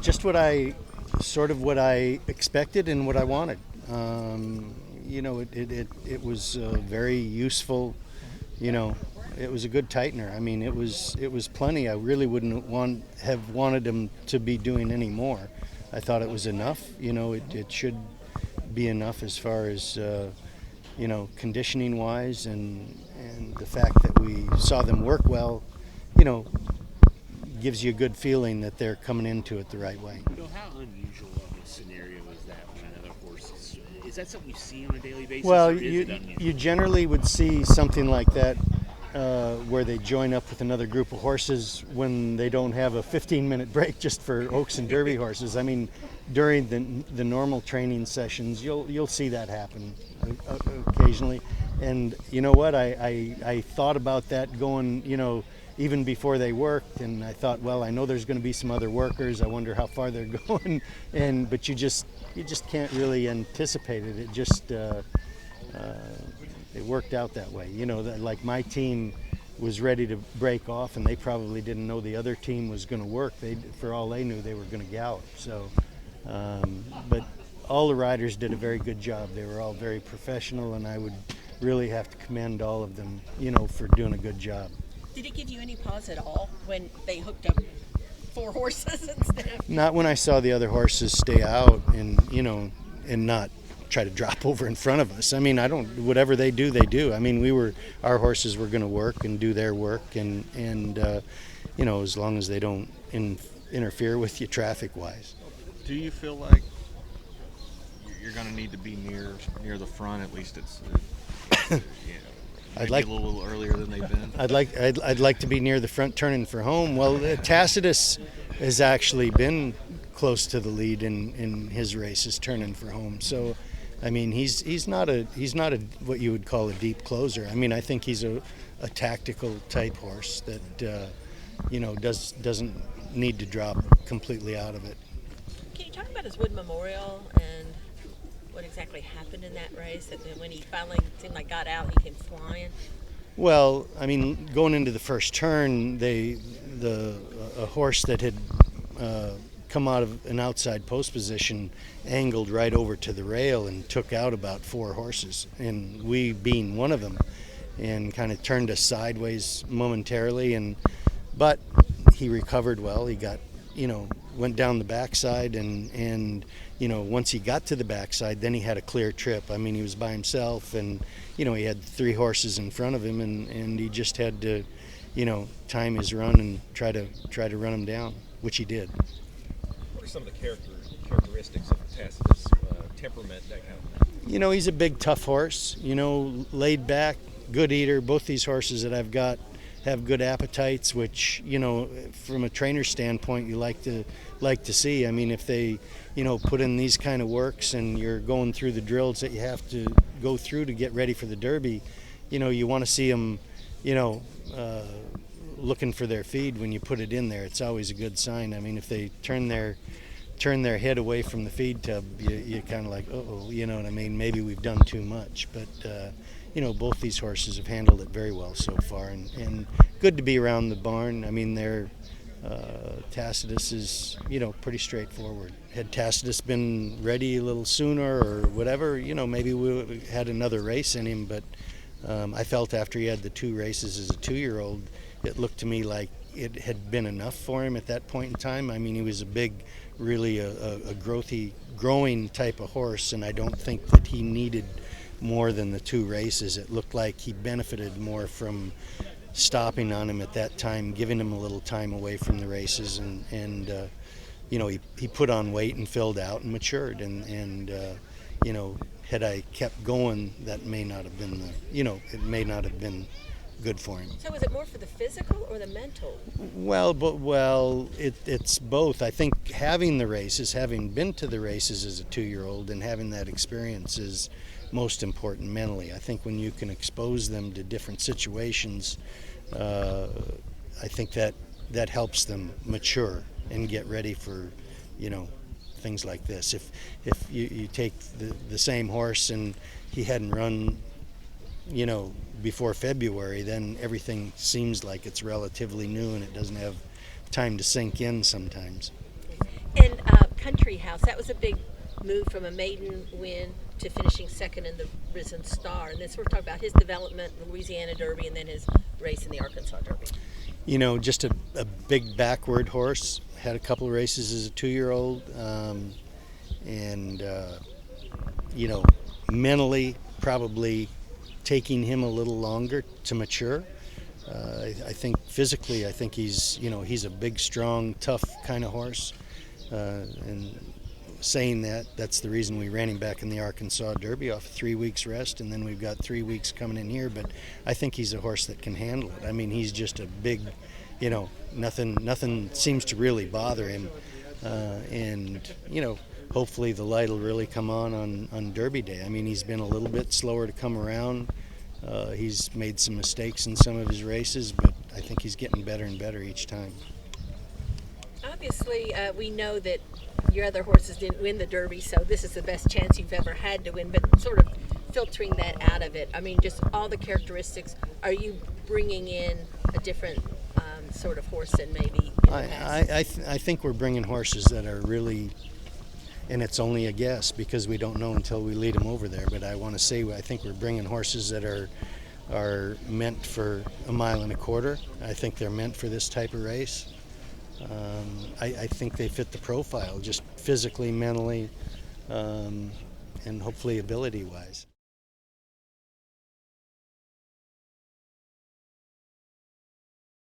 Just what I expected and what I wanted. It was very useful. It was a good tightener. I mean, it was plenty. I really wouldn't have wanted him to be doing any more. I thought it was enough. It should be enough as far as conditioning wise, and the fact that we saw them work well. Gives you a good feeling that they're coming into it the right way. How unusual of a scenario is that when another horse is that something you see on a daily basis? Well, or is it unusual? you generally would see something like that where they join up with another group of horses when they don't have a 15-minute break just for Oaks and Derby horses. I mean, during the normal training sessions, you'll see that happen occasionally. And you know what? I thought about that going, even before they worked, and I thought, well, I know there's going to be some other workers. I wonder how far they're going, but you just can't really anticipate it. It just it worked out that way. Like my team was ready to break off, and they probably didn't know the other team was going to work. For all they knew, they were going to gallop. So, but all the riders did a very good job. They were all very professional, and I would really have to commend all of them, for doing a good job. Did it give you any pause at all when they hooked up 4 horses instead of... Not when I saw the other horses stay out and not try to drop over in front of us. I mean, whatever they do, they do. I mean, our horses were going to work and do their work, and as long as they don't interfere with you traffic-wise. Do you feel like you're going to need to be near the front? At least it's I'd like a little earlier than they've been. I'd like to be near the front turning for home. Well, Tacitus has actually been close to the lead in his races turning for home. So, I mean, he's not a what you would call a deep closer. I mean, I think he's a tactical type horse that doesn't need to drop completely out of it. Can you talk about his Wood Memorial and what exactly happened in that race? That when he finally seemed like got out, he came flying. Well, I mean, going into the first turn, a horse that had come out of an outside post position angled right over to the rail and took out about 4 horses, and we being one of them, and kind of turned us sideways momentarily, but he recovered well. He got, went down the backside, and once he got to the backside, then he had a clear trip. I mean, he was by himself, and he had 3 horses in front of him, and he just had to time his run and try to run him down, which he did. What are some of the characteristics of Tacitus' temperament, that kind of thing? He's a big, tough horse, laid back, good eater. Both these horses that I've got have good appetites, which, from a trainer's standpoint, you like to see. I mean, if they, put in these kind of works and you're going through the drills that you have to go through to get ready for the Derby, you want to see them, looking for their feed when you put it in there. It's always a good sign. I mean, if they turn their head away from the feed tub, you kind of like, uh-oh, you know what I mean? Maybe we've done too much. But, both these horses have handled it very well so far, and good to be around the barn. I mean, Tacitus is, pretty straightforward. Had Tacitus been ready a little sooner or whatever, maybe we would have had another race in him, but I felt after he had the 2 races as a 2-year-old, it looked to me like it had been enough for him at that point in time. I mean, he was a big, really a growing type of horse, and I don't think that he needed more than the 2 races. It looked like he benefited more from stopping on him at that time, giving him a little time away from the races, and he put on weight and filled out and matured, and had I kept going, that may not have been it may not have been good for him. So was it more for the physical or the mental? Well, it's both. I think having been to the races as a 2-year-old and having that experience is most important mentally. I think when you can expose them to different situations, I think that helps them mature and get ready for, things like this. If you take the same horse and he hadn't run, before February, then everything seems like it's relatively new and it doesn't have time to sink in sometimes. And Country House, that was a big move from a maiden win to finishing second in the Risen Star. And this we're talking about his development, the Louisiana Derby, and then his race in the Arkansas Derby. You know, just a big backward horse. Had a couple of races as a 2-year-old, and you know, mentally probably taking him a little longer to mature. I think physically, I think he's a big, strong, tough kind of horse, and saying that's the reason we ran him back in the Arkansas Derby off 3 weeks rest, and then we've got 3 weeks coming in here. But I think he's a horse that can handle it. I mean, he's just a big, nothing seems to really bother him, and hopefully the light will really come on Derby Day. I mean, he's been a little bit slower to come around. He's made some mistakes in some of his races, but I think he's getting better and better each time. Obviously, we know that your other horses didn't win the Derby, so this is the best chance you've ever had to win, but sort of filtering that out of it. I mean, just all the characteristics, are you bringing in a different sort of horse than maybe in the past? I think we're bringing horses that are really, and it's only a guess because we don't know until we lead them over there, but I want to say I think we're bringing horses that are meant for 1.25 miles. I think they're meant for this type of race. I think they fit the profile, just physically, mentally, and hopefully ability-wise.